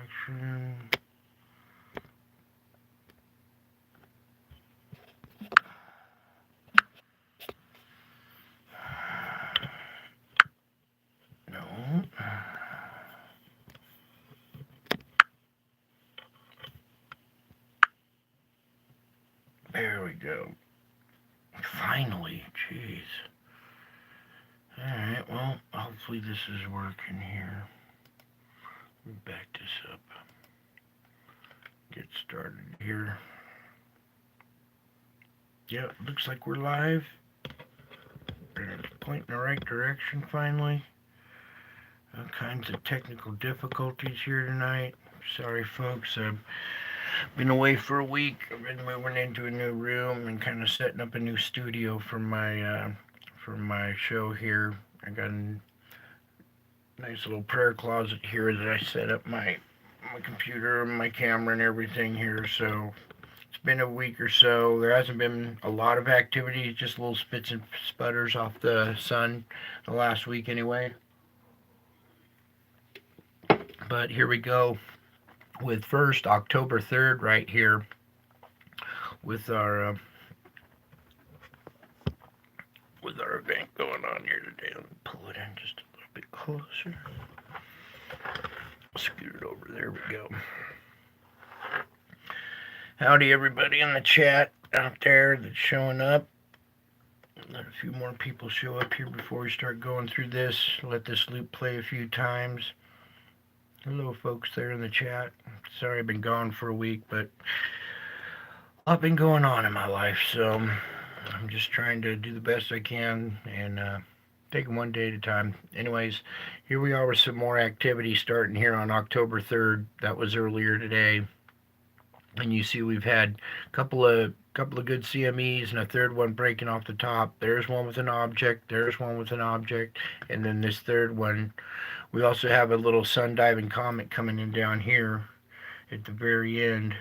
direction. No. There we go. Finally, jeez. Alright, well, hopefully this is working here. Let me back this up. Get started here. Yep, looks like we're live. We're pointing in the right direction finally. All kinds of technical difficulties here tonight. Sorry, folks. I've been away for a week. I've been moving into a new room and kind of setting up a new studio for my show here. I got a nice little prayer closet here that I set up my computer and my camera and everything here. So it's been a week or so. There hasn't been a lot of activity, just little spits and sputters off the sun the last week anyway. But here we go with first October 3rd right here with our event going on here today. Let me pull it in just a little bit closer. Scoot it over. There we go. Howdy, everybody in the chat out there that's showing up. Let a few more people show up here before we start going through this. Let this loop play a few times. Hello, folks there in the chat. Sorry I've been gone for a week, but a lot been going on in my life, so I'm just trying to do the best I can and take them one day at a time. Anyways, here we are with some more activity starting here on October 3rd. That was earlier today. And you see we've had a couple of good CMEs and a third one breaking off the top. There's one with an object, there's one with an object, and then this third one. We also have a little sun diving comet coming in down here at the very end.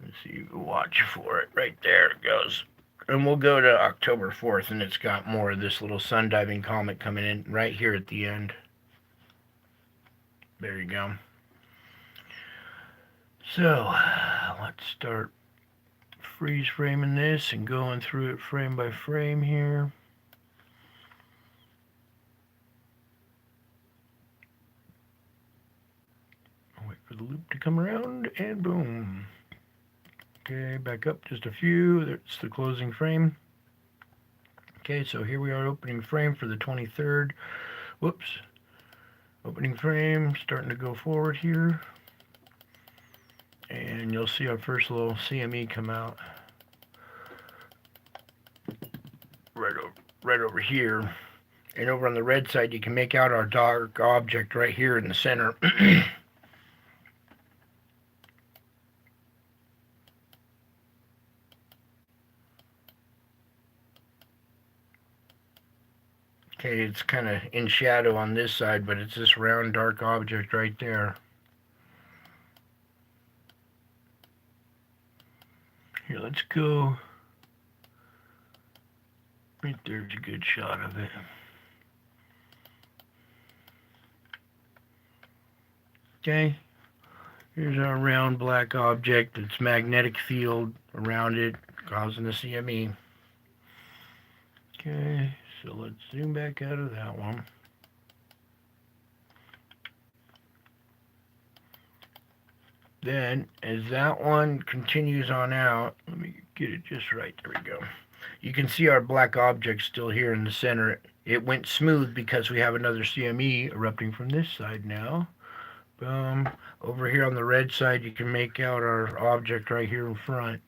Let's see, you can watch for it. Right there it goes. And we'll go to October 4th, and it's got more of this little sun diving comet coming in right here at the end. There you go. So, let's start freeze framing this and going through it frame by frame here. Wait for the loop to come around, and boom. Okay, back up just a few. That's the closing frame. Okay, so here we are, opening frame for the 23rd. Whoops. Opening frame, starting to go forward here. And you'll see our first little CME come out. Right over here. And over on the red side, you can make out our dark object right here in the center. Okay, it's kind of in shadow on this side, but it's this round dark object right there. Here, let's go. Right there's a good shot of it. Okay, here's our round black object. It's magnetic field around it, causing the CME. Okay, so let's zoom back out of that one. Then, as that one continues on out, let me get it just right. There we go. You can see our black object still here in the center. It went smooth because we have another CME erupting from this side now. Boom. Over here on the red side, you can make out our object right here in front.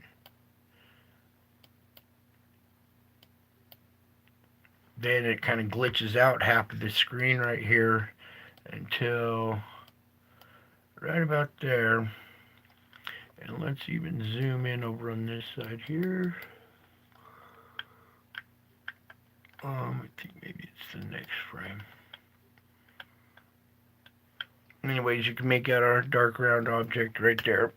Then it kind of glitches out half of the screen right here until right about there. And let's even zoom in over on this side here. I think maybe it's the next frame. Anyways, you can make out our dark round object right there.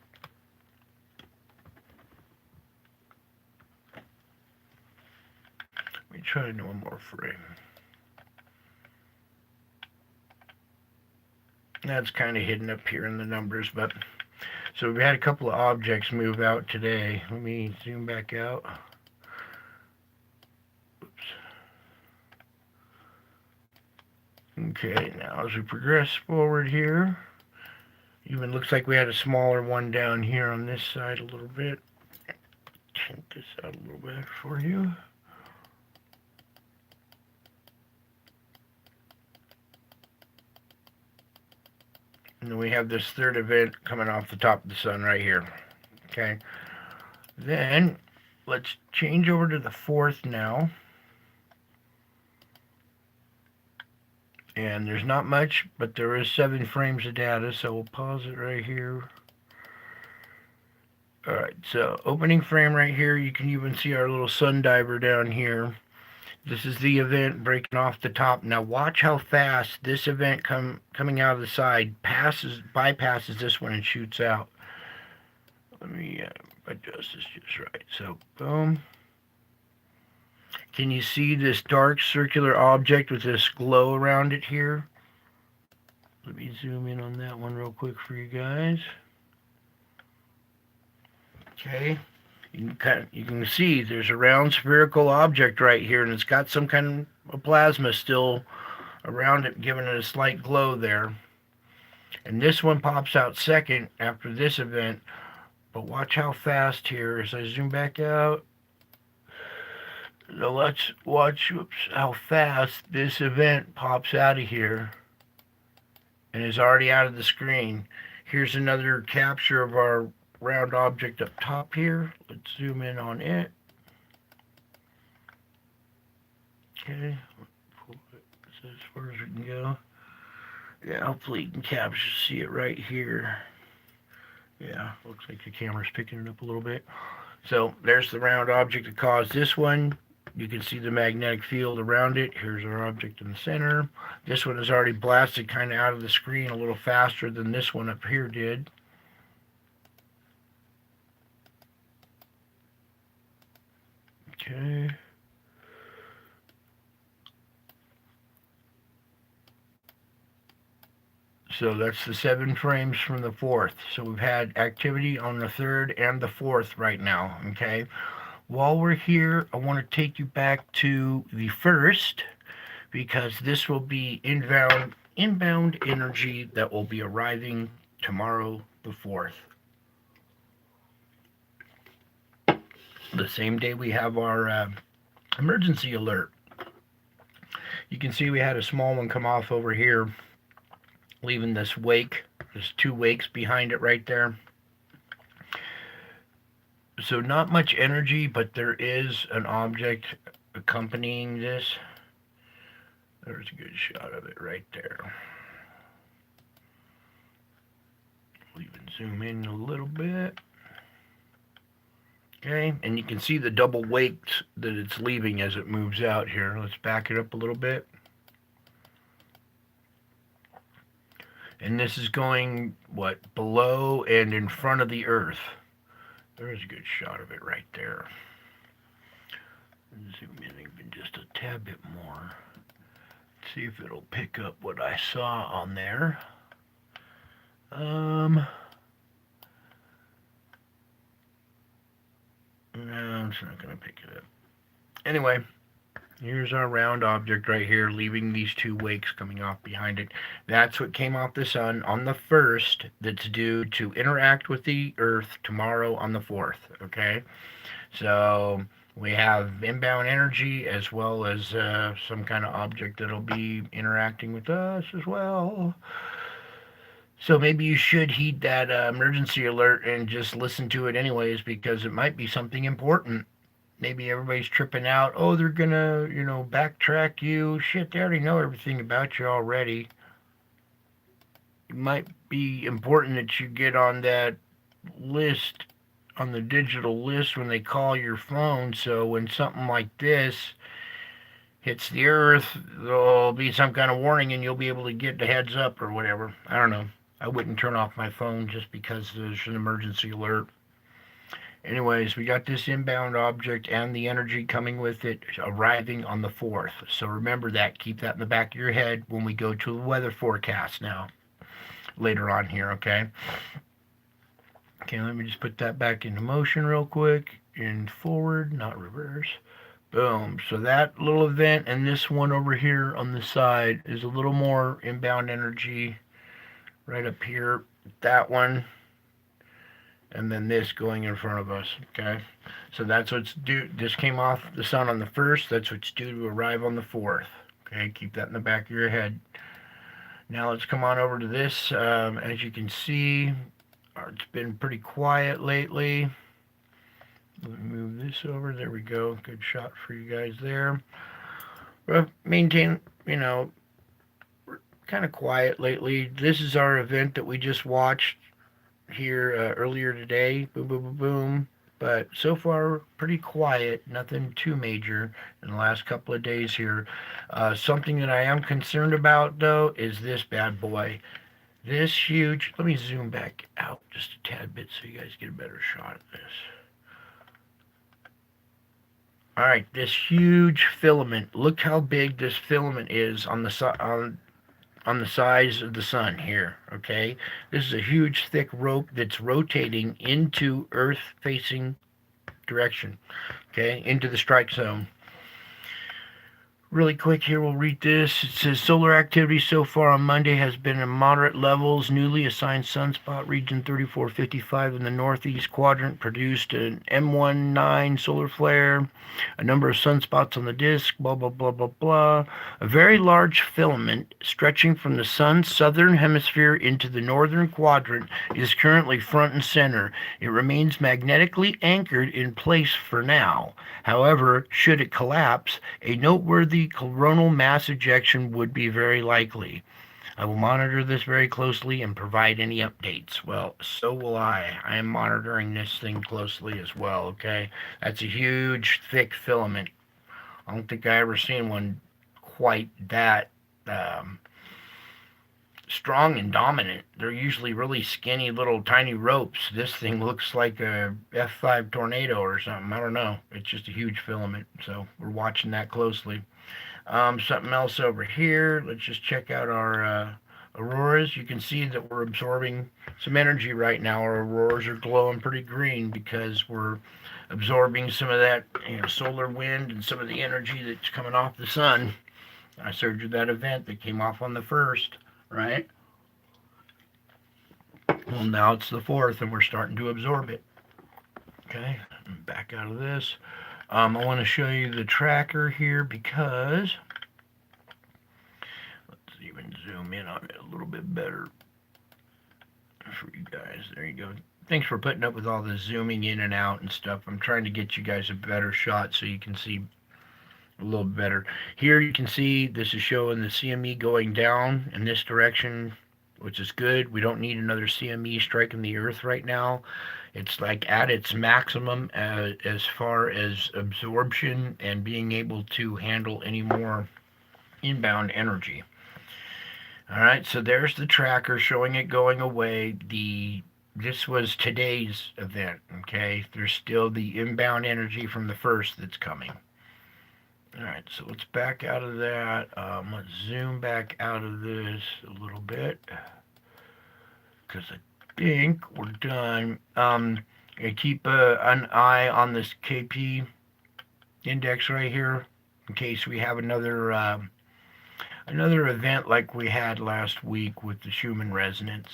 Let me try one more frame. That's kind of hidden up here in the numbers, but so we've had a couple of objects move out today. Let me zoom back out. Oops. Okay, now as we progress forward here, even looks like we had a smaller one down here on this side a little bit. Check this out a little bit for you. And then we have this third event coming off the top of the sun right here. Okay. Then let's change over to the fourth now. And there's not much, but there is 7 frames of data, so we'll pause it right here. Alright, so opening frame right here, you can even see our little sun diver down here. This is the event breaking off the top. Now watch how fast this event coming out of the side bypasses this one and shoots out. Let me adjust this just right. So boom. Can you see this dark circular object with this glow around it here? Let me zoom in on that one real quick for you guys. Okay. You can see there's a round spherical object right here, and it's got some kind of plasma still around it, giving it a slight glow there. And this one pops out second after this event, but watch how fast here as I zoom back out. So let's watch how fast this event pops out of here and is already out of the screen. Here's another capture of our round object up top here. Let's zoom in on it. Okay, as far as we can go. Yeah, hopefully you can see it right here. Yeah, looks like the camera's picking it up a little bit. So there's the round object that caused this one. You can see the magnetic field around it. Here's our object in the center. This one is already blasted kind of out of the screen a little faster than this one up here did. Okay. So that's the 7 frames from the fourth. So we've had activity on the third and the fourth right now. Okay. While we're here, I want to take you back to the first, because this will be inbound energy that will be arriving tomorrow, the 4th. The same day we have our emergency alert. You can see we had a small one come off over here, leaving this wake. There's 2 wakes behind it right there. So not much energy, but there is an object accompanying this. There's a good shot of it right there. We'll even zoom in a little bit. Okay, and you can see the double wakes that it's leaving as it moves out here. Let's back it up a little bit. And this is going, what, below and in front of the Earth. There's a good shot of it right there. Zoom in even just a tad bit more. See if it'll pick up what I saw on there. No, it's not going to pick it up. Anyway, here's our round object right here, leaving these 2 wakes coming off behind it. That's what came off the sun on the 1st, that's due to interact with the Earth tomorrow on the 4th, okay? So we have inbound energy as well as some kind of object that'll be interacting with us as well. So maybe you should heed that emergency alert and just listen to it anyways, because it might be something important. Maybe everybody's tripping out. Oh, they're gonna, backtrack you. Shit, they already know everything about you already. It might be important that you get on that list, on the digital list when they call your phone, so when something like this hits the Earth, there'll be some kind of warning and you'll be able to get the heads up or whatever. I don't know. I wouldn't turn off my phone just because there's an emergency alert. Anyways, we got this inbound object and the energy coming with it arriving on the 4th. So remember that. Keep that in the back of your head when we go to the weather forecast now. later on here, okay? Okay, let me just put that back into motion real quick. In forward, not reverse. Boom. So that little event and this one over here on the side is a little more inbound energy right up here. That one. And then this going in front of us, okay? So that's what's due. This came off the sun on the 1st. That's what's due to arrive on the 4th. Okay, keep that in the back of your head. Now let's come on over to this. As you can see, it's been pretty quiet lately. Let me move this over. There we go. Good shot for you guys there. Maintain, kind of quiet lately. This is our event that we just watched here earlier today. Boom, boom, boom, boom. But so far, pretty quiet. Nothing too major in the last couple of days here. Something that I am concerned about, though, is this bad boy. This huge... Let me zoom back out just a tad bit so you guys get a better shot of this. All right, this huge filament. Look how big this filament is on the size of the sun here, okay? This is a huge, thick rope that's rotating into Earth-facing direction, okay, into the strike zone. Really quick here, we'll read this. It says, solar activity so far on Monday has been in moderate levels. Newly assigned sunspot region 3455 in the northeast quadrant produced an M19 solar flare. A number of sunspots on the disk, blah, blah, blah, blah, blah. A very large filament stretching from the sun's southern hemisphere into the northern quadrant is currently front and center. It remains magnetically anchored in place for now. However, should it collapse, a noteworthy coronal mass ejection would be very likely. I will monitor this very closely and provide any updates. Well, so will I. I am monitoring this thing closely as well, okay? That's a huge, thick filament. I don't think I ever seen one quite that strong and dominant. They're usually really skinny little tiny ropes. This thing looks like a F5 tornado or something. I don't know. It's just a huge filament, so we're watching that closely. Something else over here. Let's just check out our auroras. You can see that we're absorbing some energy right now. Our auroras are glowing pretty green because we're absorbing some of that solar wind and some of the energy that's coming off the sun. I showed you that event that came off on the 1st, right? Well, now it's the 4th and we're starting to absorb it. Okay, back out of this. I want to show you the tracker here because let's even zoom in on it a little bit better for you guys. There you go. Thanks for putting up with all the zooming in and out and stuff. I'm trying to get you guys a better shot so you can see a little better. Here you can see this is showing the CME going down in this direction, which is good. We don't need another CME striking the Earth right now. It's like at its maximum as far as absorption and being able to handle any more inbound energy. All right, so there's the tracker showing it going away. This was today's event, okay? There's still the inbound energy from the 1st that's coming. All right, so let's back out of that. Let's zoom back out of this a little bit because I think we're done. Keep an eye on this KP index right here in case we have another event like we had last week with the Schumann resonance.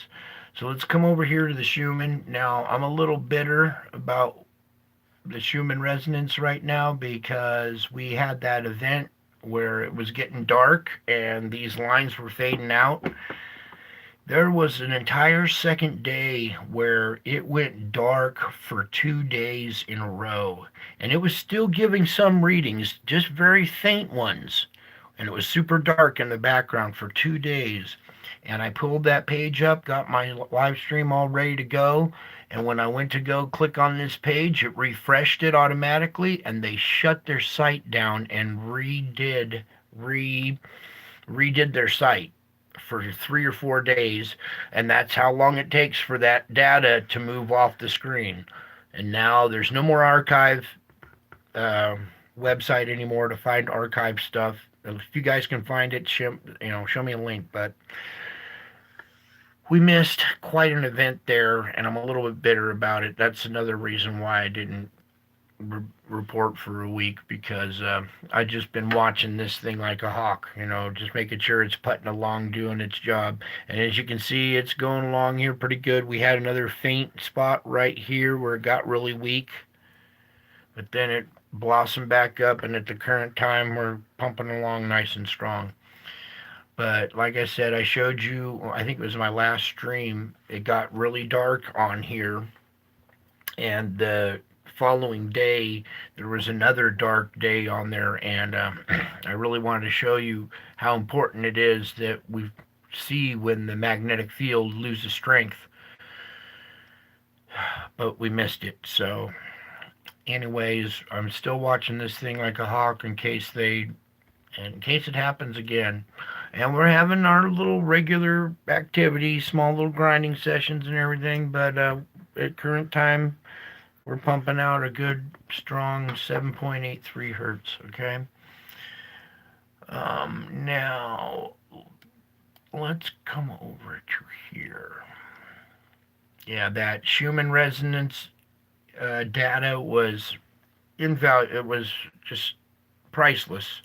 So let's come over here to the Schumann. Now, I'm a little bitter about the Schumann resonance right now because we had that event where it was getting dark and these lines were fading out. There was an entire second day where it went dark for 2 days in a row, and it was still giving some readings, just very faint ones, and it was super dark in the background for 2 days. And I pulled that page up, got my live stream all ready to go, and when I went to go click on this page, it refreshed it automatically, and they shut their site down and redid their site for 3 or 4 days, and that's how long it takes for that data to move off the screen. And now there's no more archive website anymore to find archive stuff. If you guys can find it, show me a link. But we missed quite an event there, and I'm a little bit bitter about it. That's another reason why I didn't report for a week, because I just been watching this thing like a hawk, just making sure it's putting along, doing its job. And as you can see, it's going along here pretty good. We had another faint spot right here where it got really weak, but then it blossomed back up, and at the current time, we're pumping along nice and strong. But like I said, I showed you, I think it was my last stream, it got really dark on here, and the following day there was another dark day on there, and I really wanted to show you how important it is that we see when the magnetic field loses strength, but we missed it. So anyways, I'm still watching this thing like a hawk in case it happens again. And we're having our little regular activity, small little grinding sessions and everything, but at current time we're pumping out a good strong 7.83 hertz. Okay. Now let's come over to here. Yeah, that Schumann resonance data was invaluable. It was just priceless,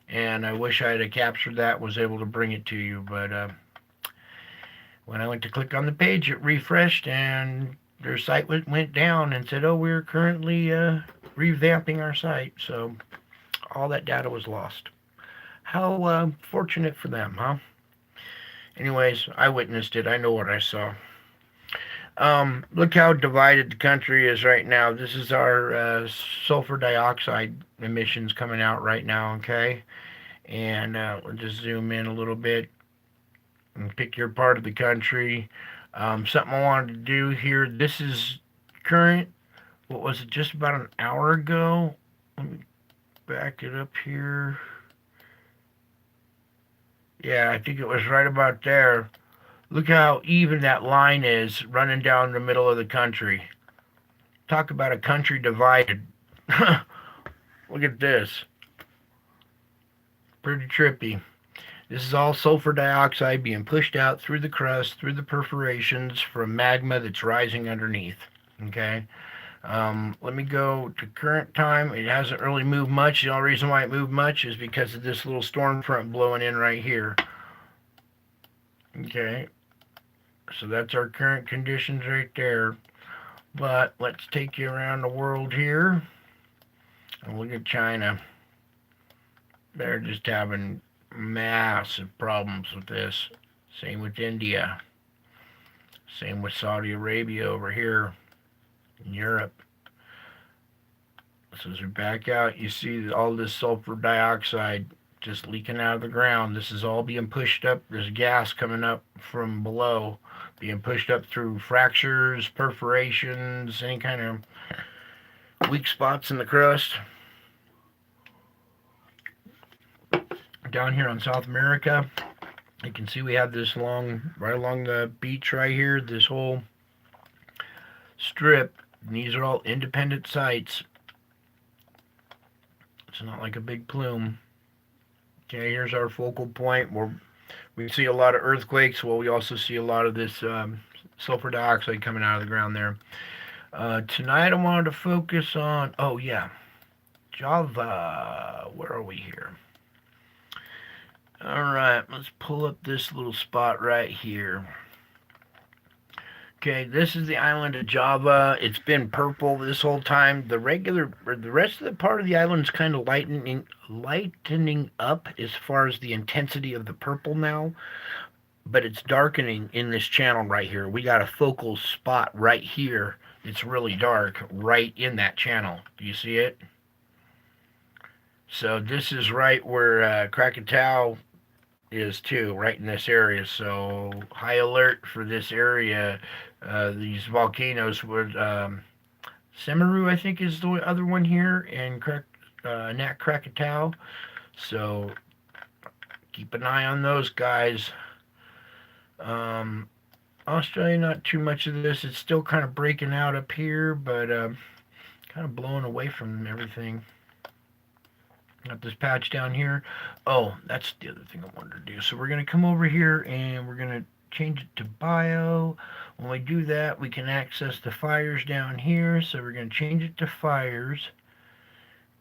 and I wish I had captured that, was able to bring it to you. But when I went to click on the page, it refreshed, and their site went down and said, "Oh, we're currently revamping our site." So all that data was lost. How fortunate for them, huh? Anyways, I witnessed it. I know what I saw. Look how divided the country is right now. This is our sulfur dioxide emissions coming out right now, okay? And we'll just zoom in a little bit and pick your part of the country. Something I wanted to do here. This is current. What was it? Just about an hour ago. Let me back it up here. Yeah, I think it was right about there. Look how even that line is running down the middle of the country. Talk about a country divided. Look at this. Pretty trippy. This is all sulfur dioxide being pushed out through the crust, through the perforations from magma that's rising underneath. Okay. Let me go to current time. It hasn't really moved much. The only reason why it moved much is because of this little storm front blowing in right here. Okay. So that's our current conditions right there. But let's take you around the world here and look at China. They're just having massive problems with this. Same with India. Same with Saudi Arabia over here in Europe. So as we back out, you see all this sulfur dioxide just leaking out of the ground. This is all being pushed up. There's gas coming up from below, being pushed up through fractures, perforations, any kind of weak spots in the crust. Down here on South America, you can see we have this right along the beach right here, this whole strip. And these are all independent sites. It's not like a big plume. Okay, here's our focal point where we see a lot of earthquakes. Well, we also see a lot of this sulfur dioxide coming out of the ground there. Tonight I wanted to focus on, oh yeah, Java. Where are we here? Alright, let's pull up this little spot right here. Okay, this is the island of Java. It's been purple this whole time. The rest of the part of the island is kind of lightening up as far as the intensity of the purple now, but it's darkening in this channel right here. We got a focal spot right here. It's really dark right in that channel. Do you see it? So this is right where Krakatoa is too, right in this area. So high alert for this area. These volcanoes would Semeru, I think, is the other one here, and Nat Krakatoa. So keep an eye on those guys. Australia, not too much of this. It's still kind of breaking out up here, but kind of blowing away from everything. Got this patch down here. Oh, that's the other thing I wanted to do. So we're going to come over here and we're going to change it to bio. When we do that, we can access the fires down here. So we're going to change it to fires.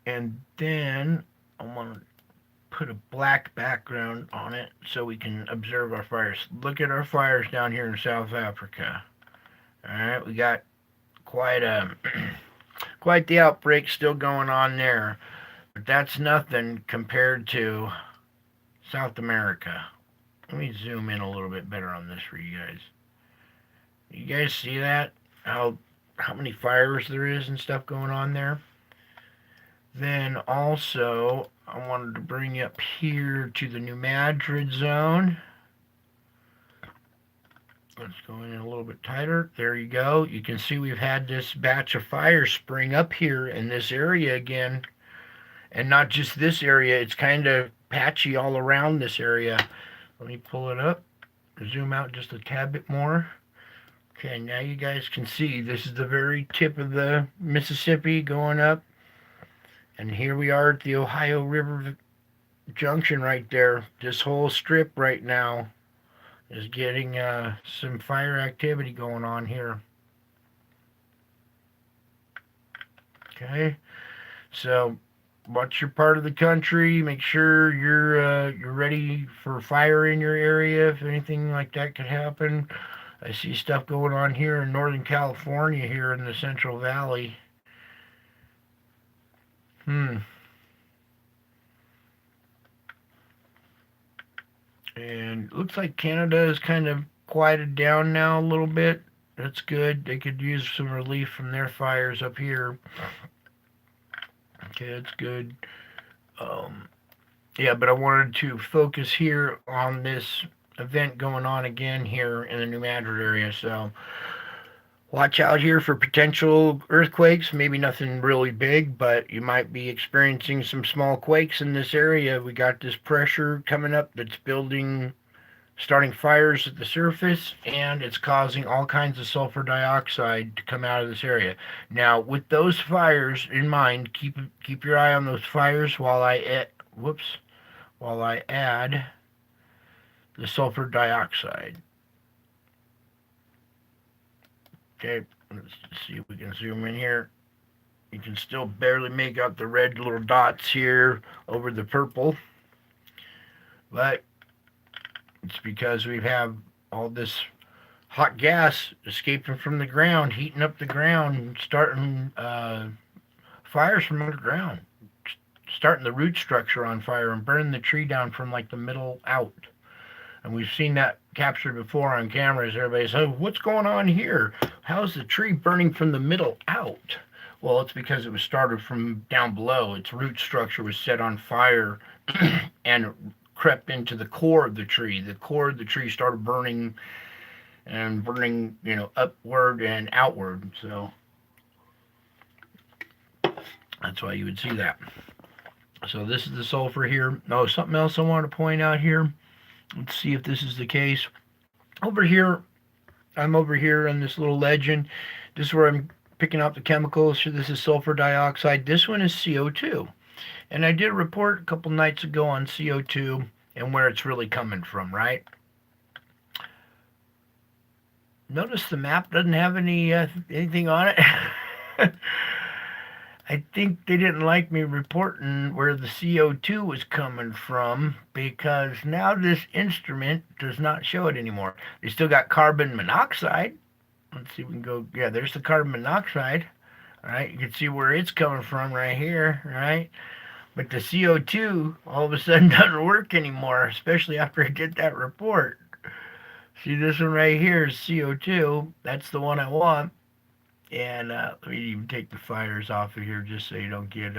And then I want to put a black background on it so we can observe our fires. Look at our fires down here in South Africa. Alright, we got quite the outbreak still going on there. But that's nothing compared to South America. Let me zoom in a little bit better on this for you guys. You guys see that? How many fires there is and stuff going on there? Then also, I wanted to bring you up here to the New Madrid zone. Let's go in a little bit tighter. There you go. You can see we've had this batch of fires spring up here in this area again. And not just this area, it's kind of patchy all around this area. Let me pull it up, zoom out just a tad bit more. Okay, now you guys can see this is the very tip of the Mississippi going up. And here we are at the Ohio River Junction right there. This whole strip right now is getting some fire activity going on here. Okay, so watch your part of the country. Make sure you're ready for fire in your area if anything like that could happen. I see stuff going on here in Northern California, here in the Central Valley. And it looks like Canada is kind of quieted down now a little bit. That's good. They could use some relief from their fires up here. Okay, that's good. Yeah, but I wanted to focus here on this event going on again here in the New Madrid area. So watch out here for potential earthquakes. Maybe nothing really big, but you might be experiencing some small quakes in this area. We got this pressure coming up that's building, starting fires at the surface, and it's causing all kinds of sulfur dioxide to come out of this area. Now, with those fires in mind, keep your eye on those fires while I add the sulfur dioxide. Okay, let's see if we can zoom in here. You can still barely make out the red little dots here over the purple, but it's because we have all this hot gas escaping from the ground, heating up the ground, starting fires from underground, starting the root structure on fire and burning the tree down from like the middle out. And we've seen that captured before on cameras. Everybody says, oh, what's going on here? How's the tree burning from the middle out? Well, it's because it was started from down below. Its root structure was set on fire and crept into the core of the tree. The core of the tree started burning, upward and outward. So that's why you would see that. So this is the sulfur here. Oh, something else I wanted to point out here. Let's see if this is the case. Over here, I'm over here on this little legend. This is where I'm picking up the chemicals. So this is sulfur dioxide. This one is CO2. And I did a report a couple nights ago on CO2 and where it's really coming from, right? Notice the map doesn't have anything on it. I think they didn't like me reporting where the CO2 was coming from, because now this instrument does not show it anymore. They still got carbon monoxide. Let's see if we can go. Yeah, there's the carbon monoxide. All right, you can see where it's coming from right here, right? But the CO2 all of a sudden doesn't work anymore, especially after I did that report. See, this one right here is CO2. That's the one I want. And let me even take the fires off of here just so you don't get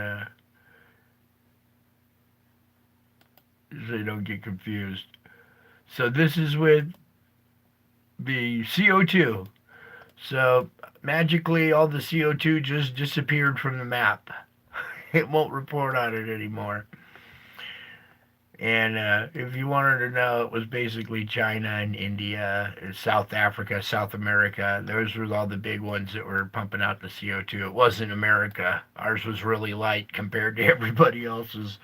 confused. So this is with the CO2. So magically all the CO2 just disappeared from the map. It won't report on it anymore. And if you wanted to know, it was basically China and India, South Africa, South America. Those were all the big ones that were pumping out the CO2. It wasn't America. Ours was really light compared to everybody else's.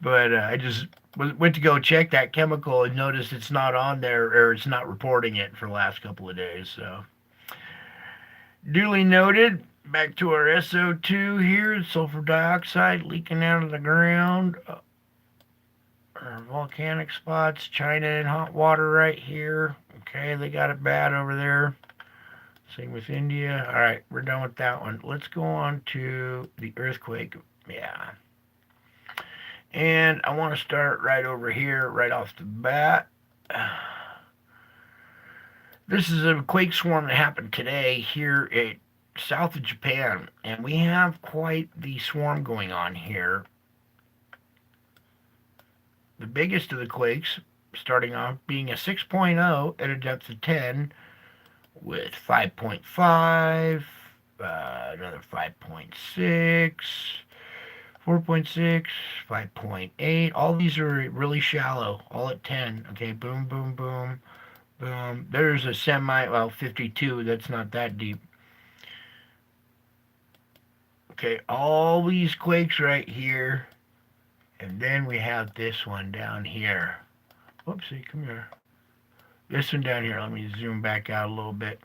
But I just went to go check that chemical and noticed it's not on there, or it's not reporting it for the last couple of days. So duly noted. Back to our SO2 here, sulfur dioxide leaking out of the ground. Our volcanic spots, China and hot water right here. Okay, they got it bad over there. Same with India. All right, we're done with that one. Let's go on to the earthquake. Yeah. And I want to start right over here, right off the bat. This is a quake swarm that happened today here at south of Japan, and we have quite the swarm going on here. The biggest of the quakes, starting off being a 6.0 at a depth of 10, with 5.5, another 5.6, 4.6, 5.8. All these are really shallow, all at 10. Okay, boom, boom, boom, boom. There's a 52. That's not that deep. Okay, all these quakes right here. And then we have this one down here. Whoopsie, come here. This one down here. Let me zoom back out a little bit.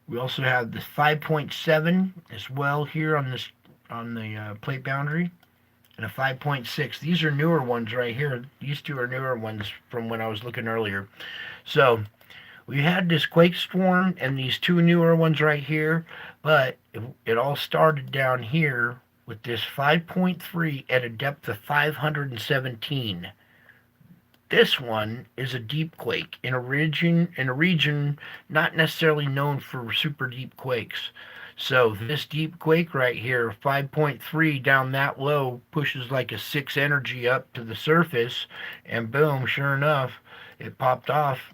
We also have the 5.7 as well here on the plate boundary, and a 5.6. These are newer ones right here. These two are newer ones from when I was looking earlier. So we had this quake swarm and these two newer ones right here, but it all started down here with this 5.3 at a depth of 517. This one is a deep quake in a region not necessarily known for super deep quakes. So this deep quake right here, 5.3 down that low, pushes like a 6 energy up to the surface, and boom, sure enough, it popped off.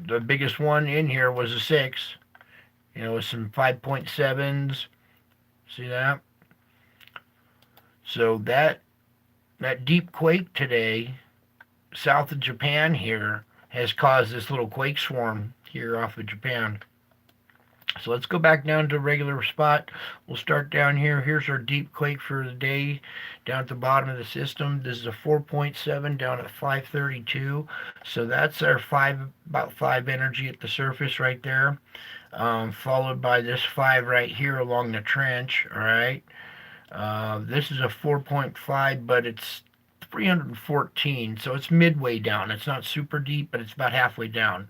The biggest one in here was a 6, with some 5.7s. See that? So that deep quake today, south of Japan here, has caused this little quake swarm here off of Japan. So let's go back down to a regular spot. We'll start down here. Here's our deep quake for the day down at the bottom of the system. This is a 4.7 down at 532. So that's our about 5 energy at the surface right there. Followed by this 5 right here along the trench. All right. This is a 4.5, but it's 314, so it's midway down. It's not super deep, but it's about halfway down.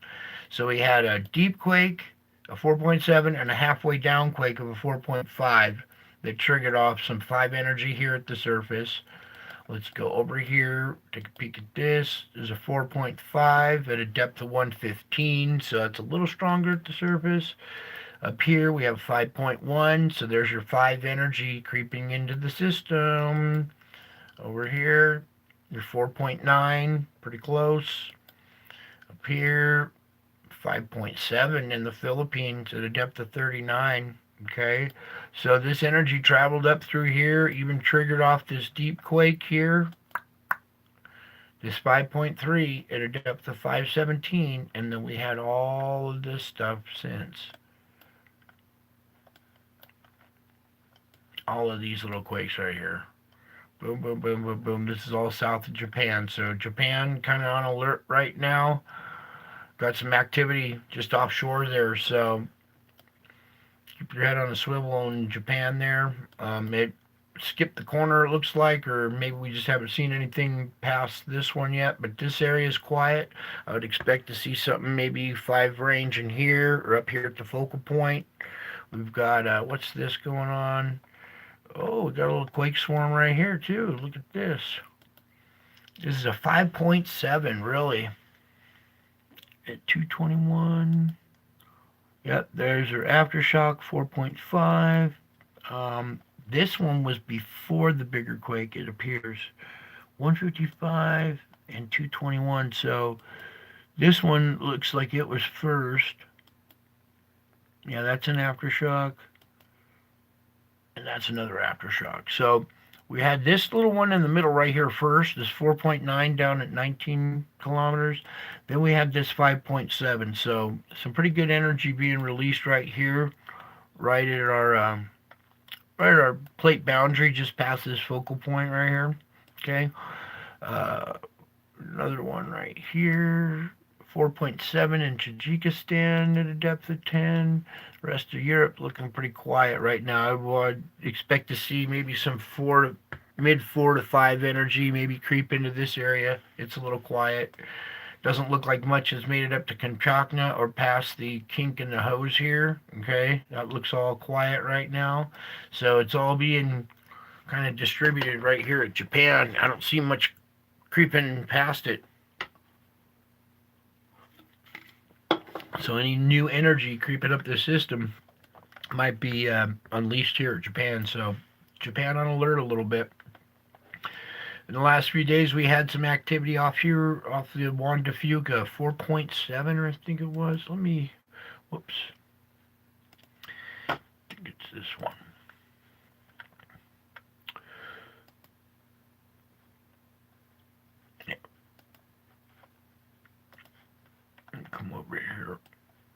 So we had a deep quake, a 4.7, and a halfway down quake of a 4.5 that triggered off some 5 energy here at the surface. Let's go over here, take a peek at this. There's a 4.5 at a depth of 115, so it's a little stronger at the surface. Up here we have 5.1, so there's your 5 energy creeping into the system. Over here, your 4.9, pretty close. Up here, 5.7 in the Philippines at a depth of 39. Okay, so this energy traveled up through here, even triggered off this deep quake here. This 5.3 at a depth of 517, and then we had all of this stuff since. All of these little quakes right here. Boom, boom, boom, boom, boom. This is all south of Japan. So Japan kind of on alert right now. Got some activity just offshore there. So keep your head on a swivel in Japan there. It skipped the corner, it looks like, or maybe we just haven't seen anything past this one yet. But this area is quiet. I would expect to see something maybe 5 range in here or up here at the focal point. We've got, what's this going on? Oh, we got a little quake swarm right here, too. Look at this. This is a 5.7, really. At 221. Yep, there's our aftershock, 4.5. This one was before the bigger quake, it appears. 155 and 221. So this one looks like it was first. Yeah, that's an aftershock. And that's another aftershock. So we had this little one in the middle right here first, this 4.9 down at 19 kilometers. Then we had this 5.7. So some pretty good energy being released right here, right at our plate boundary, just past this focal point right here. Okay. Uh, Another one right here. 4.7 in Tajikistan at a depth of 10. The rest of Europe looking pretty quiet right now. I would expect to see maybe some mid 4 to 5 energy maybe creep into this area. It's a little quiet. Doesn't look like much has made it up to Kamchatka or past the kink in the hose here. Okay, that looks all quiet right now. So it's all being kind of distributed right here at Japan. I don't see much creeping past it. So any new energy creeping up the system might be unleashed here at Japan. So Japan on alert a little bit. In the last few days, we had some activity off here, off the Juan de Fuca, 4.7, I think it was. Whoops. I think it's this one. Yeah. Come over here.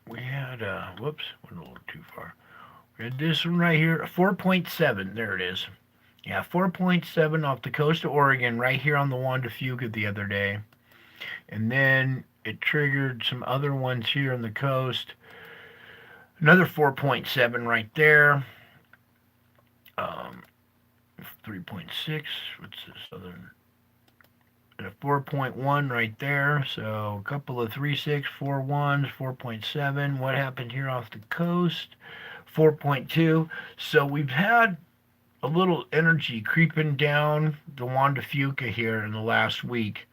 We had, whoops, went a little too far. We had this one right here, 4.7. There it is. Yeah, 4.7 off the coast of Oregon, right here on the Juan de Fuca the other day. And then it triggered some other ones here on the coast. Another 4.7 right there. 3.6. What's this other? And a 4.1 right there. So a couple of 3.6, 4.1s, 4.7. What happened here off the coast? 4.2. So we've had a little energy creeping down the Juan de Fuca here in the last week.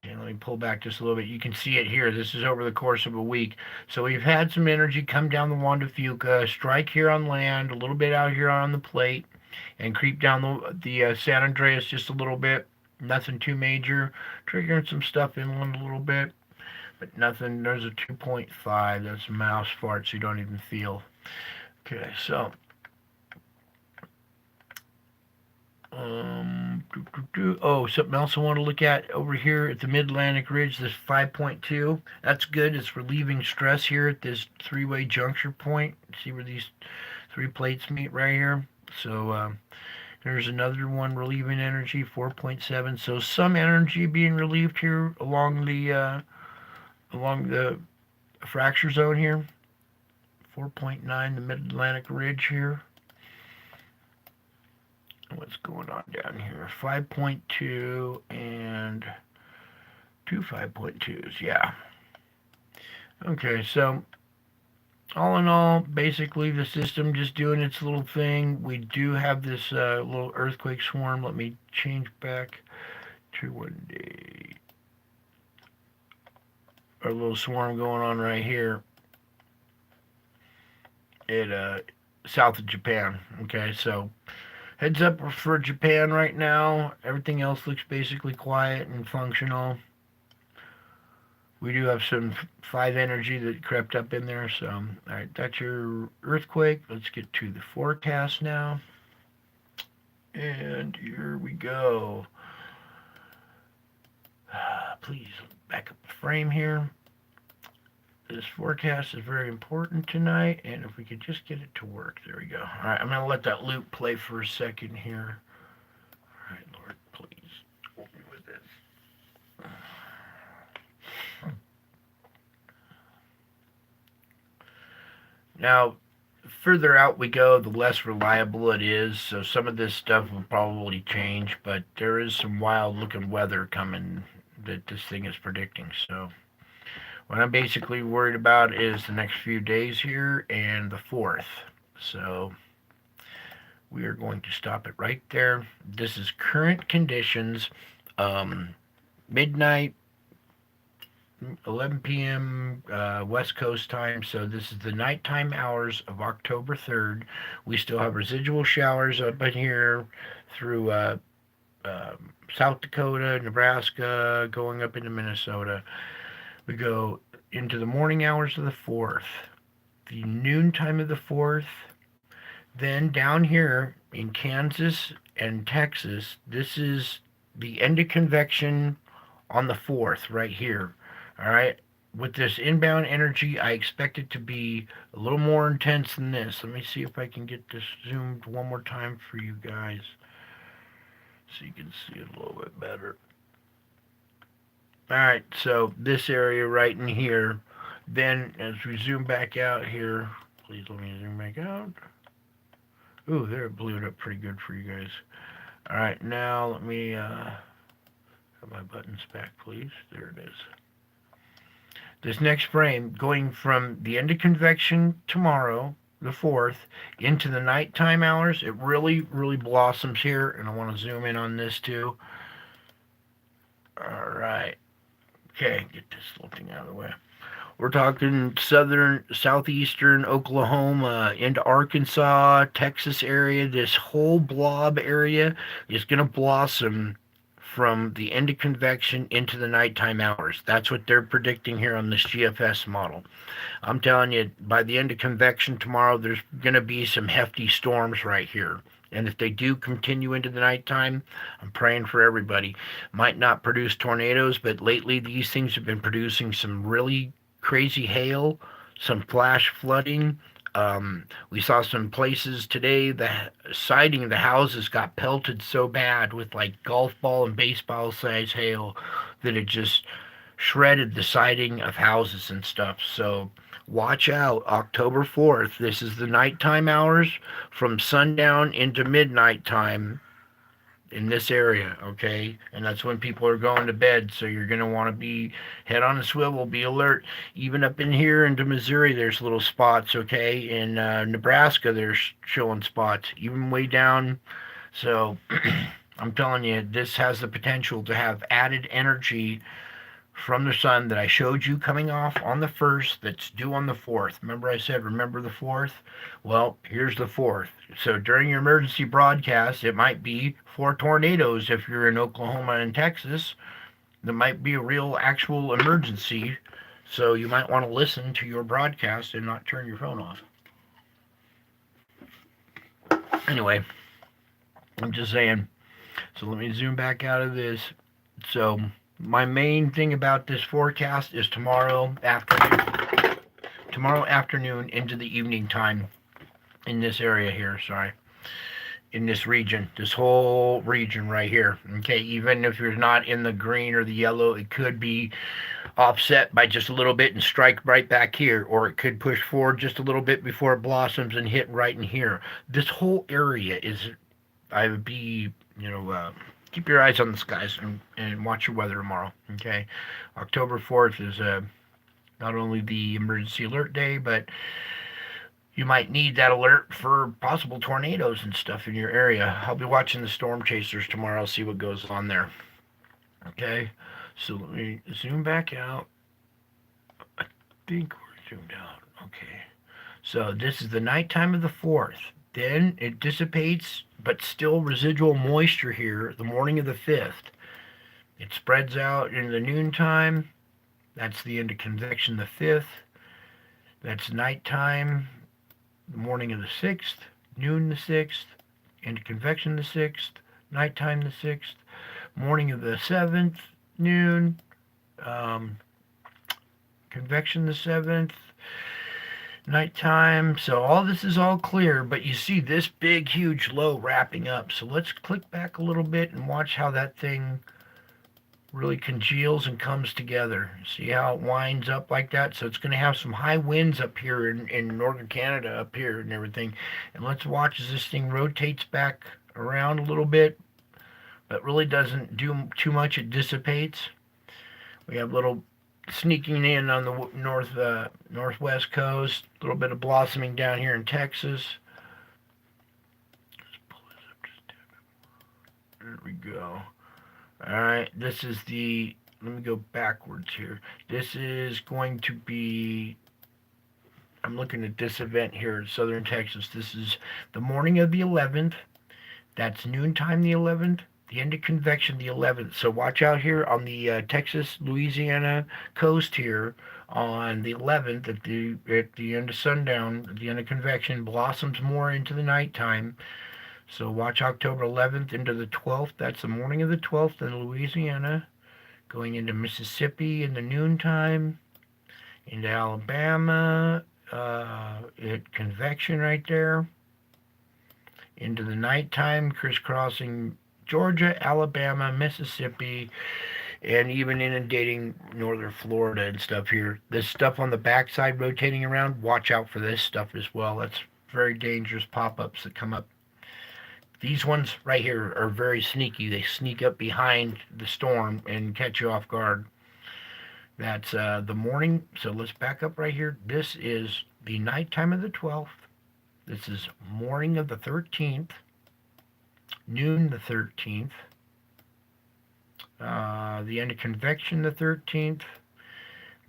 And let me pull back just a little bit. You can see it here. This is over the course of a week. So we've had some energy come down the Juan de Fuca, strike here on land, a little bit out here on the plate, and creep down the San Andreas just a little bit. Nothing too major. Triggering some stuff inland a little bit, but nothing. There's a 2.5. That's a mouse fart, so you don't even feel. Okay, so oh, something else I want to look at over here at the Mid-Atlantic Ridge, this 5.2. That's good. It's relieving stress here at this three-way juncture point. See where these three plates meet right here? So there's another one relieving energy, 4.7. So some energy being relieved here along the fracture zone here. 4.9, the Mid-Atlantic Ridge here. What's going on down here? 5.2 and two 5.2s, yeah. Okay, so all in all, basically the system just doing its little thing. We do have this little earthquake swarm. Let me change back to one day. Our little swarm going on right here at south of Japan. Okay, so heads up for Japan right now. Everything else looks basically quiet and functional. We do have some 5 energy that crept up in there. So, all right, that's your earthquake. Let's get to the forecast now. And here we go. Please back up the frame here. This forecast is very important tonight, and if we could just get it to work. There we go. All right, I'm going to let that loop play for a second here. All right, Lord, please help me with this. Now, further out we go, the less reliable it is, so some of this stuff will probably change, but there is some wild-looking weather coming that this thing is predicting, so what I'm basically worried about is the next few days here and the 4th. So we are going to stop it right there. This is current conditions, midnight, 11 p.m. West Coast time. So this is the nighttime hours of October 3rd. We still have residual showers up in here through South Dakota, Nebraska, going up into Minnesota. We go into the morning hours of the 4th, the noon time of the 4th. Then down here in Kansas and Texas, this is the end of convection on the 4th right here. All right. With this inbound energy, I expect it to be a little more intense than this. Let me see if I can get this zoomed one more time for you guys. so you can see it a little bit better. Alright, so this area right in here, then as we zoom back out here, please let me zoom back out. Ooh, there, it blew it up pretty good for you guys. Alright, now let me have my buttons back, please. There it is. This next frame, going from the end of convection tomorrow, the 4th, into the nighttime hours, it really, really blossoms here, and I want to zoom in on this too. Alright. Okay, get this little thing out of the way. We're talking southeastern Oklahoma into Arkansas, Texas area. This whole blob area is going to blossom from the end of convection into the nighttime hours. That's what they're predicting here on this GFS model. I'm telling you, by the end of convection tomorrow, there's going to be some hefty storms right here. And if they do continue into the nighttime, I'm praying for everybody. Might not produce tornadoes, but lately these things have been producing some really crazy hail, some flash flooding. We saw some places today, the siding of the houses got pelted so bad with like golf ball and baseball size hail that it just shredded the siding of houses and stuff. So watch out, October 4th. This is the nighttime hours from sundown into midnight time in this area, okay? And that's when people are going to bed, so you're going to want to be head on a swivel, be alert. Even up in here into Missouri, there's little spots, okay? In Nebraska, there's showing spots, even way down. So I'm telling you, this has the potential to have added energy from the sun that I showed you coming off on the 1st that's due on the 4th. Remember I said, remember the 4th? Well, here's the 4th. So during your emergency broadcast, it might be 4 tornadoes if you're in Oklahoma and Texas. There might be a real actual emergency. So you might want to listen to your broadcast and not turn your phone off. Anyway, I'm just saying. So let me zoom back out of this. So my main thing about this forecast is tomorrow afternoon into the evening time in this area here, in this region, this whole region right here. Okay, even if you're not in the green or the yellow, it could be offset by just a little bit and strike right back here, or it could push forward just a little bit before it blossoms and hit right in here. This whole area is, I would be, keep your eyes on the skies and watch your weather tomorrow, okay? October 4th is not only the emergency alert day, but you might need that alert for possible tornadoes and stuff in your area. I'll be watching the storm chasers tomorrow. I'll see what goes on there, okay? So let me zoom back out. I think we're zoomed out, okay. So this is the nighttime of the 4th. Then it dissipates, but still residual moisture here the morning of the 5th. It spreads out into the noontime. That's the end of convection the 5th. That's nighttime, the morning of the 6th, noon the 6th, end of convection the 6th, nighttime the 6th, morning of the 7th, noon, convection the 7th, nighttime. So all this is all clear, but you see this big huge low wrapping up. So let's click back a little bit and watch how that thing really congeals and comes together. See how it winds up like that? So it's going to have some high winds up here in northern Canada up here and everything. And let's watch as this thing rotates back around a little bit, but really doesn't do too much. It dissipates. We have little sneaking in on the northwest coast, a little bit of blossoming down here in Texas. Let's pull this up just a bit more. There we go. Alright, this is the, let me go backwards here. This is going to be, I'm looking at this event here in southern Texas. This is the morning of the 11th. That's noontime the 11th. The end of convection the 11th. So watch out here on the Texas, Louisiana coast here on the 11th at the end of sundown, at the end of convection, blossoms more into the nighttime. So watch October 11th into the 12th. That's the morning of the 12th in Louisiana. Going into Mississippi in the noontime. Into Alabama at convection right there. Into the nighttime, crisscrossing Georgia, Alabama, Mississippi, and even inundating northern Florida and stuff here. This stuff on the backside rotating around, watch out for this stuff as well. That's very dangerous pop-ups that come up. These ones right here are very sneaky. They sneak up behind the storm and catch you off guard. That's the morning. So let's back up right here. This is the nighttime of the 12th. This is morning of the 13th. Noon the 13th. The end of convection the 13th.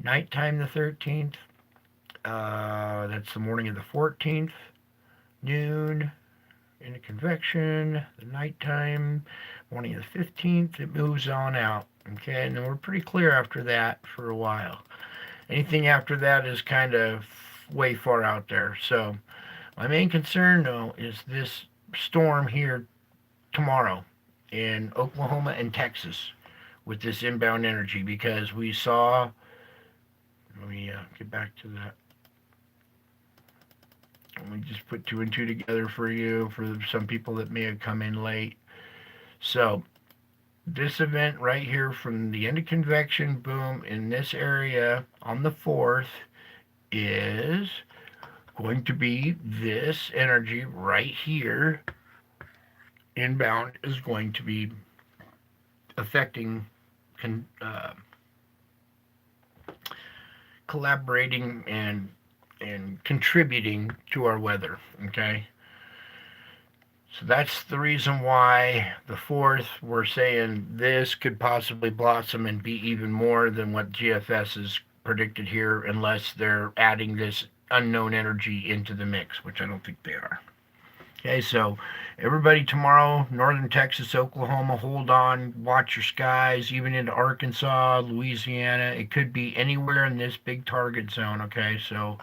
Nighttime the 13th. That's the morning of the 14th. Noon. End of convection. The nighttime. Morning of the 15th. It moves on out. Okay, and then we're pretty clear after that for a while. Anything after that is kind of way far out there. So my main concern, though, is this storm here tomorrow in Oklahoma and Texas with this inbound energy, because we saw, let me get back to that. Let me just put 2 and 2 together for you, for some people that may have come in late. So this event right here from the end of convection, boom, in this area on the 4th is going to be this energy right here. Inbound is going to be affecting, collaborating and contributing to our weather. Okay, so that's the reason why the 4th we're saying this could possibly blossom and be even more than what GFS has predicted here, unless they're adding this unknown energy into the mix, which I don't think they are. Okay, so everybody tomorrow, northern Texas, Oklahoma, hold on, watch your skies, even into Arkansas, Louisiana. It could be anywhere in this big target zone, okay? So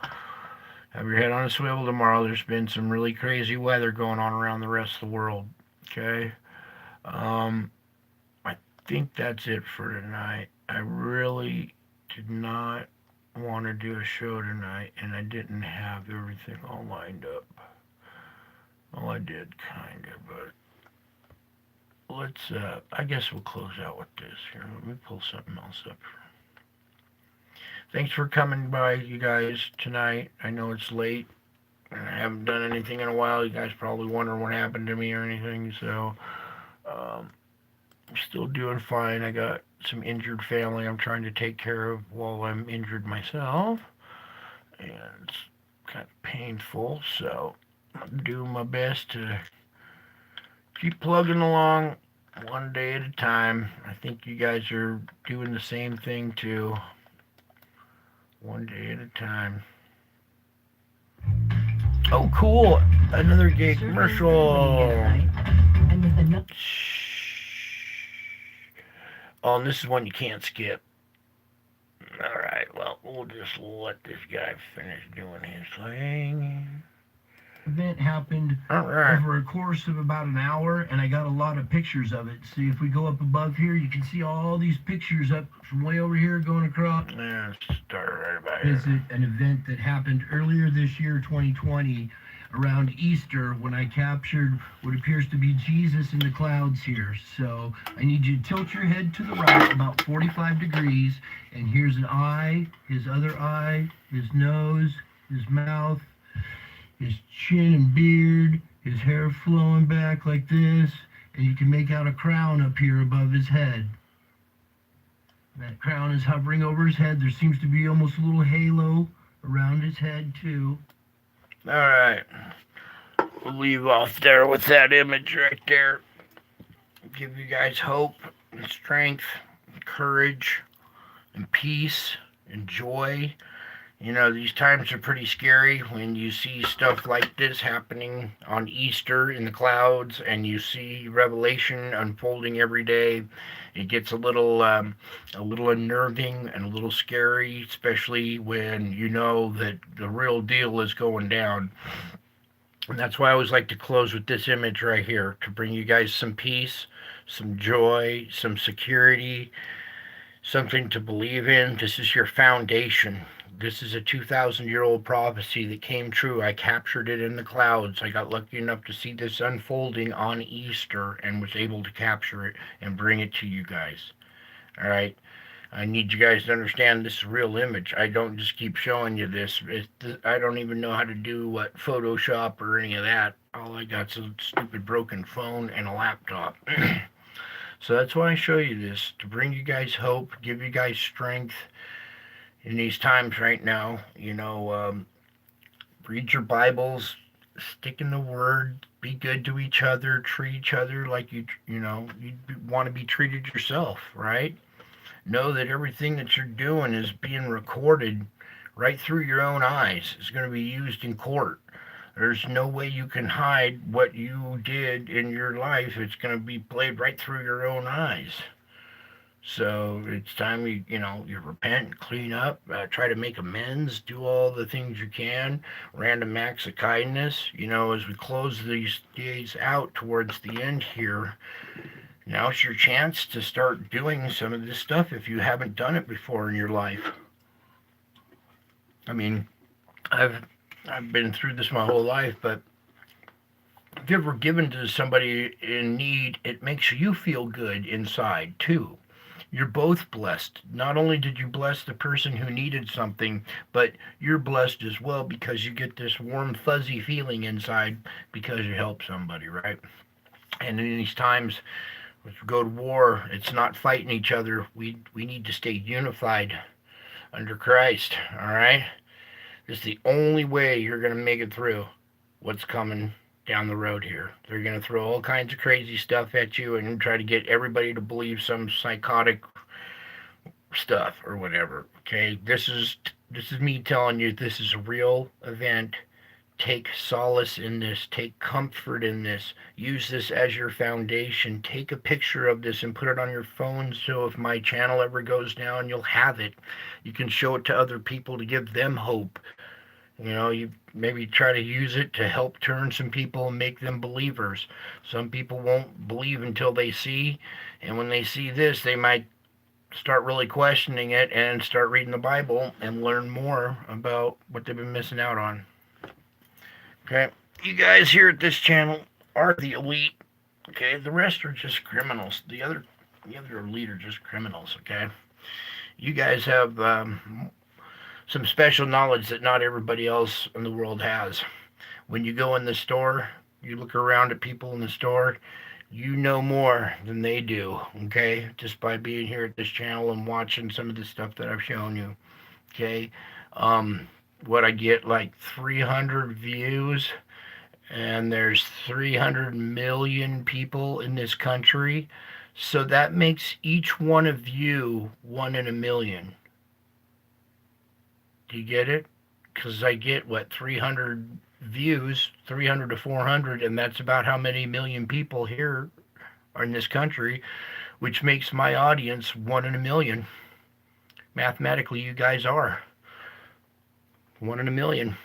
have your head on a swivel tomorrow. There's been some really crazy weather going on around the rest of the world, okay? I think that's it for tonight. I really did not want to do a show tonight, and I didn't have everything all lined up. Well, I did, kind of, but let's, I guess we'll close out with this here. Let me pull something else up. Thanks for coming by, you guys, tonight. I know it's late, and I haven't done anything in a while. You guys probably wondering what happened to me or anything, so, I'm still doing fine. I got some injured family I'm trying to take care of while I'm injured myself, and it's kind of painful, so I'm doing my best to keep plugging along one day at a time. I think you guys are doing the same thing too. One day at a time. Oh, cool. Another gay commercial. Oh, and this is one you can't skip. Alright, well, we'll just let this guy finish doing his thing. Event happened over a course of about an hour, and I got a lot of pictures of it. See, if we go up above here, you can see all these pictures up from way over here going across. Yeah, start right about here. Is it an event that happened earlier this year, 2020, around Easter, when I captured what appears to be Jesus in the clouds here. So I need you to tilt your head to the right about 45 degrees, and here's an eye, his other eye, his nose, his mouth, his chin and beard, his hair flowing back like this, and you can make out a crown up here above his head. That crown is hovering over his head. There seems to be almost a little halo around his head too. Alright, we'll leave off there with that image right there. Give you guys hope and strength, and courage, and peace, and joy. You know, these times are pretty scary when you see stuff like this happening on Easter in the clouds, and you see Revelation unfolding every day. It gets a little unnerving and a little scary, especially when you know that the real deal is going down. And that's why I always like to close with this image right here, to bring you guys some peace, some joy, some security, something to believe in. This is your foundation. This is a 2,000-year-old prophecy that came true. I captured it in the clouds. I got lucky enough to see this unfolding on Easter and was able to capture it and bring it to you guys. All right. I need you guys to understand this is a real image. I don't just keep showing you this. I don't even know how to do what Photoshop or any of that. All I got's a stupid broken phone and a laptop. So that's why I show you this, to bring you guys hope, give you guys strength in these times right now. Read your Bibles, stick in the Word, be good to each other, treat each other like you want to be treated yourself, right? Know that everything that you're doing is being recorded right through your own eyes. It's going to be used in court. There's no way you can hide what you did in your life. It's going to be played right through your own eyes. So it's time you repent, clean up, try to make amends, do all the things you can, random acts of kindness. As we close these days out towards the end here, now's your chance to start doing some of this stuff if you haven't done it before in your life. I mean, I've been through this my whole life, but if you've ever given to somebody in need, it makes you feel good inside too. You're both blessed. Not only did you bless the person who needed something, but you're blessed as well because you get this warm, fuzzy feeling inside because you help somebody, right? And in these times, if we go to war, it's not fighting each other. We need to stay unified under Christ, all right? It's the only way you're going to make it through what's coming down the road here. They're going to throw all kinds of crazy stuff at you and try to get everybody to believe some psychotic stuff or whatever. Okay, this is me telling you this is a real event. Take solace in this. Take comfort in this. Use this as your foundation. Take a picture of this and put it on your phone so if my channel ever goes down, you'll have it. You can show it to other people to give them hope. You maybe try to use it to help turn some people and make them believers. Some people won't believe until they see, and when they see this, they might start really questioning it and start reading the Bible and learn more about what they've been missing out on. Okay, you guys here at this channel are the elite. Okay, the rest are just criminals. The other elite are just criminals. Okay, you guys have some special knowledge that not everybody else in the world has. When you go in the store, you look around at people in the store, you know more than they do, okay? Just by being here at this channel and watching some of the stuff that I've shown you, okay? What I get, like 300 views, and there's 300 million people in this country, so that makes each one of you 1 in a million. Do you get it? Because I get, 300 views, 300 to 400, and that's about how many million people here are in this country, which makes my audience 1 in a million. Mathematically, you guys are 1 in a million.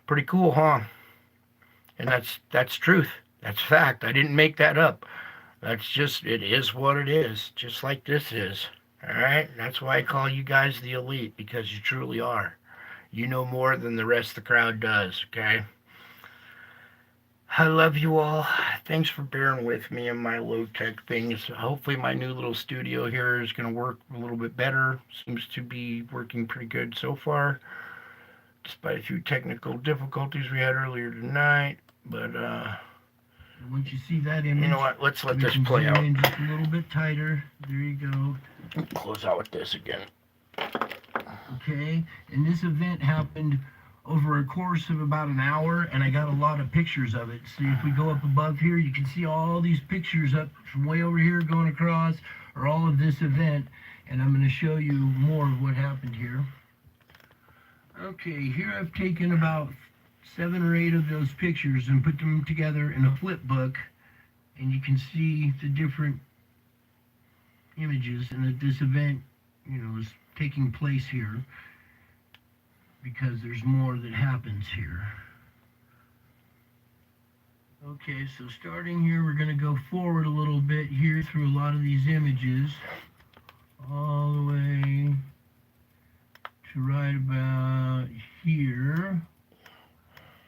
Pretty cool, huh? And that's truth. That's fact. I didn't make that up. It is what it is, just like this is. All right? That's why I call you guys the elite, because you truly are. You know more than the rest of the crowd does, okay? I love you all. Thanks for bearing with me in my low-tech things. Hopefully my new little studio here is going to work a little bit better. Seems to be working pretty good so far, despite a few technical difficulties we had earlier tonight. But, once you see that image, you know what? Let's let this can play zoom out. in just a little bit tighter. There you go. Close out with this again. Okay, and this event happened over a course of about an hour, and I got a lot of pictures of it. See, if we go up above here, you can see all these pictures up from way over here going across, or all of this event, and I'm going to show you more of what happened here. Okay, here I've taken about 7 or 8 of those pictures and put them together in a flip book, and you can see the different images, and that this event, is taking place here because there's more that happens here. Okay, so starting here, we're going to go forward a little bit here through a lot of these images, all the way to right about here,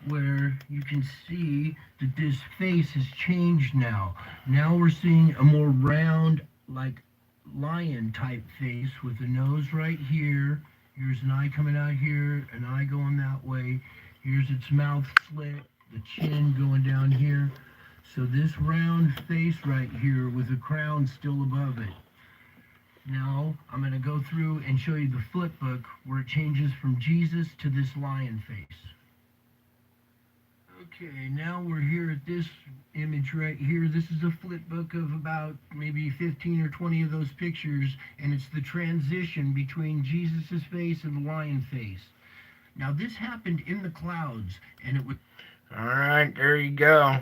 where you can see that this face has changed now. Now we're seeing a more round, like lion type face with the nose right here. Here's an eye coming out here, an eye going that way. Here's its mouth slit, the chin going down here. So this round face right here with a crown still above it. Now I'm going to go through and show you the flip book where it changes from Jesus to this lion face. Okay, now we're here at this image right here. This is a flip book of about maybe 15 or 20 of those pictures, and it's the transition between Jesus' face and the lion face. Now this happened in the clouds, and it was... All right, there you go.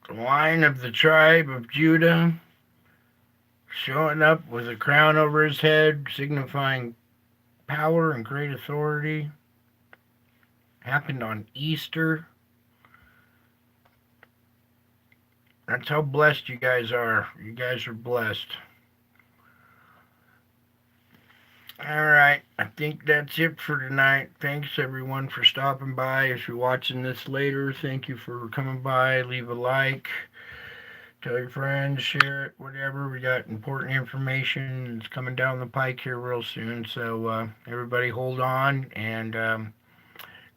The Lion of the tribe of Judah showing up with a crown over his head, signifying power and great authority. Happened on Easter. That's how blessed you guys are. You guys are blessed. Alright, I think that's it for tonight. Thanks everyone for stopping by. If you're watching this later, thank you for coming by. Leave a like. Tell your friends, share it, whatever. We got important information. It's coming down the pike here real soon. So everybody hold on and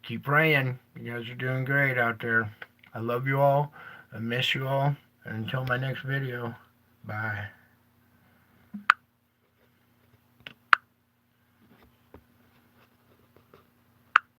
keep praying. You guys are doing great out there. I love you all. I miss you all. And until my next video, bye.